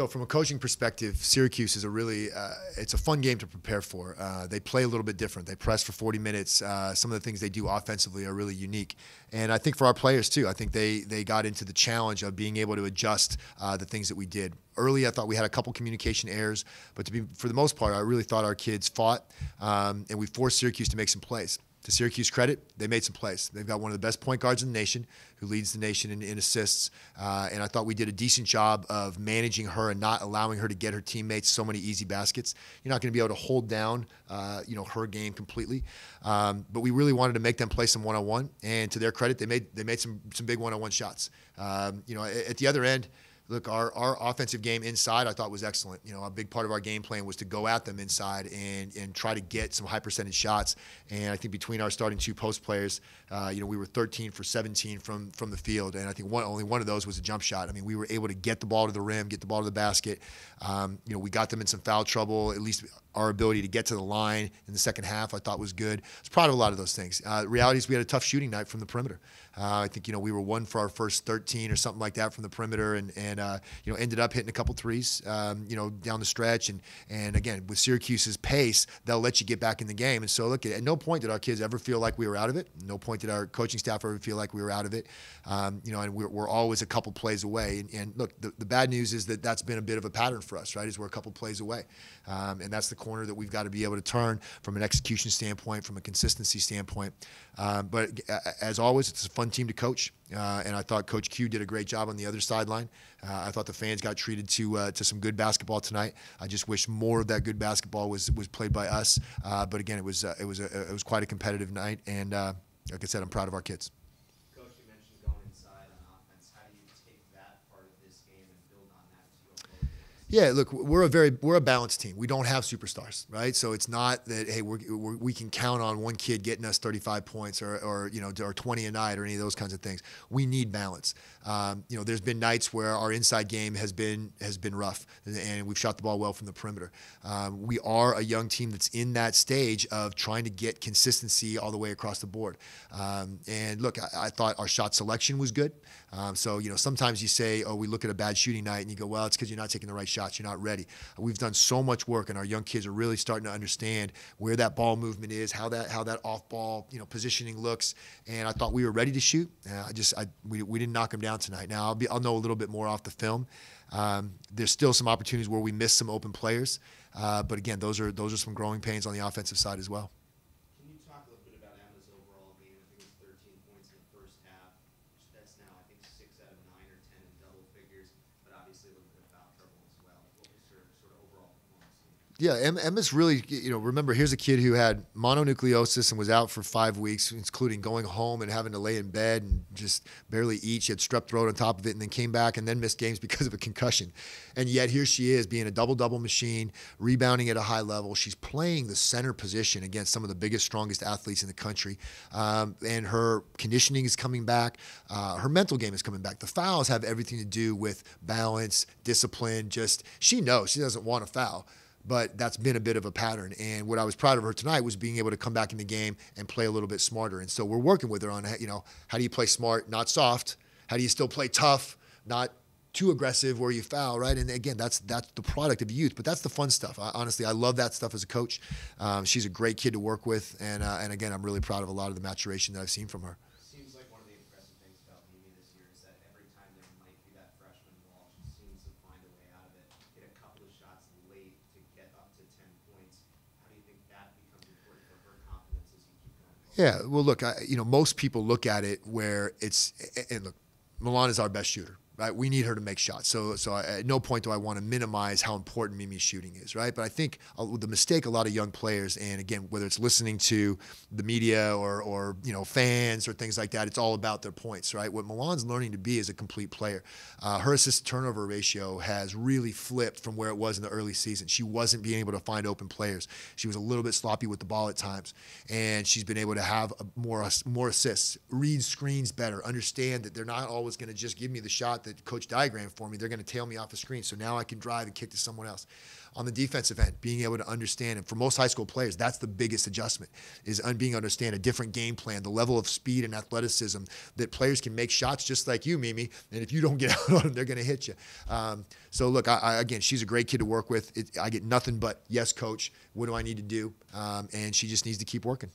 So from a coaching perspective, Syracuse is it's a fun game to prepare for. They play a little bit different. They press for 40 minutes. Some of the things they do offensively are really unique. And I think for our players too, I think they got into the challenge of being able to adjust the things that we did. Early, I thought we had a couple communication errors, but for the most part, I really thought our kids fought, and we forced Syracuse to make some plays. To Syracuse credit, they made some plays. They've got one of the best point guards in the nation, who leads the nation in assists, and I thought we did a decent job of managing her and not allowing her to get her teammates so many easy baskets. You're not going to be able to hold down, her game completely, but we really wanted to make them play some one-on-one. And to their credit, they made some big one-on-one shots. At the other end. Look, our offensive game inside I thought was excellent. A big part of our game plan was to go at them inside and try to get some high percentage shots. And I think between our starting two post players, we were 13 for 17 from the field. And I think only one of those was a jump shot. I mean, we were able to get the ball to the rim, get the ball to the basket. We got them in some foul trouble. At least our ability to get to the line in the second half I thought was good. I was proud of a lot of those things. The reality is we had a tough shooting night from the perimeter. I think, we were 1 for our first 13 or something like that from the perimeter and ended up hitting a couple threes, down the stretch. And again, with Syracuse's pace, they'll let you get back in the game. And so, look, at no point did our kids ever feel like we were out of it. No point did our coaching staff ever feel like we were out of it. And we're always a couple plays away. And look, the bad news is that that's been a bit of a pattern for us, right, is we're a couple plays away. And that's the corner that we've got to be able to turn from an execution standpoint, from a consistency standpoint. But as always, it's a fun team to coach. And I thought Coach Q did a great job on the other sideline. I thought the fans got treated to some good basketball tonight. I just wish more of that good basketball was played by us. But again, it was quite a competitive night. And like I said, I'm proud of our kids. Coach, you mentioned going inside on offense. How do you take that part of this game and build on that as you go forward? Yeah, look, we're a balanced team. We don't have superstars, right? So it's not that, hey, we can count on one kid getting us 35 points or 20 a night or any of those kinds of things. We need balance. There's been nights where our inside game has been rough, and we've shot the ball well from the perimeter. We are a young team that's in that stage of trying to get consistency all the way across the board. And look, I thought our shot selection was good. Sometimes you say, we look at a bad shooting night, and you go, well, it's because you're not taking the right shots. You're not ready. We've done so much work, and our young kids are really starting to understand where that ball movement is, how that off ball positioning looks. And I thought we were ready to shoot. We didn't knock them down tonight. Now I'll know a little bit more off the film. There's still some opportunities where we missed some open players, but again, those are some growing pains on the offensive side as well. Can you talk a little bit about Emma's overall game? I think it was 13 points in the first half. That's now, I think, 6 out of 9 or 10 in double figures, but obviously a little bit of foul trouble as well. What was her sort of overall performance? Yeah, Emma's really, remember, here's a kid who had mononucleosis and was out for 5 weeks, including going home and having to lay in bed and just barely eat. She had strep throat on top of it and then came back and then missed games because of a concussion. And yet here she is being a double-double machine, rebounding at a high level. She's playing the center position against some of the biggest, strongest athletes in the country. And her conditioning is coming back. Her mental game is coming back. The fouls have everything to do with balance, discipline. She knows she doesn't want to foul. But that's been a bit of a pattern. And what I was proud of her tonight was being able to come back in the game and play a little bit smarter. And so we're working with her on, how do you play smart, not soft? How do you still play tough, not too aggressive where you foul, right? And again, that's the product of youth, but that's the fun stuff. Honestly, I love that stuff as a coach. She's a great kid to work with. And again, I'm really proud of a lot of the maturation that I've seen from her. Seems like one of the impressive things about Mimi this year is that every time there might be that freshman wall, she seems to find a way out of it, get a couple of shots late to get up to 10 points. How do you think that becomes important for her confidence as you keep going? Yeah, well, look, most people look at it where and look, Milan is our best shooter. Right? We need her to make shots. So at no point do I want to minimize how important Mimi's shooting is, right? But I think the mistake a lot of young players, and again, whether it's listening to the media or fans or things like that, it's all about their points, right? What Milan's learning to be is a complete player. Her assist-to-turnover ratio has really flipped from where it was in the early season. She wasn't being able to find open players. She was a little bit sloppy with the ball at times, and she's been able to have more assists, read screens better, understand that they're not always going to just give me the shot that coach diagrammed for me, they're going to tail me off the screen. So now I can drive and kick to someone else. On the defensive end, being able to understand, and for most high school players, that's the biggest adjustment, is being able to understand a different game plan, the level of speed and athleticism that players can make shots just like you, Mimi, and if you don't get out on them, they're going to hit you. So look, again, she's a great kid to work with. I get nothing but, yes, coach, what do I need to do? And she just needs to keep working.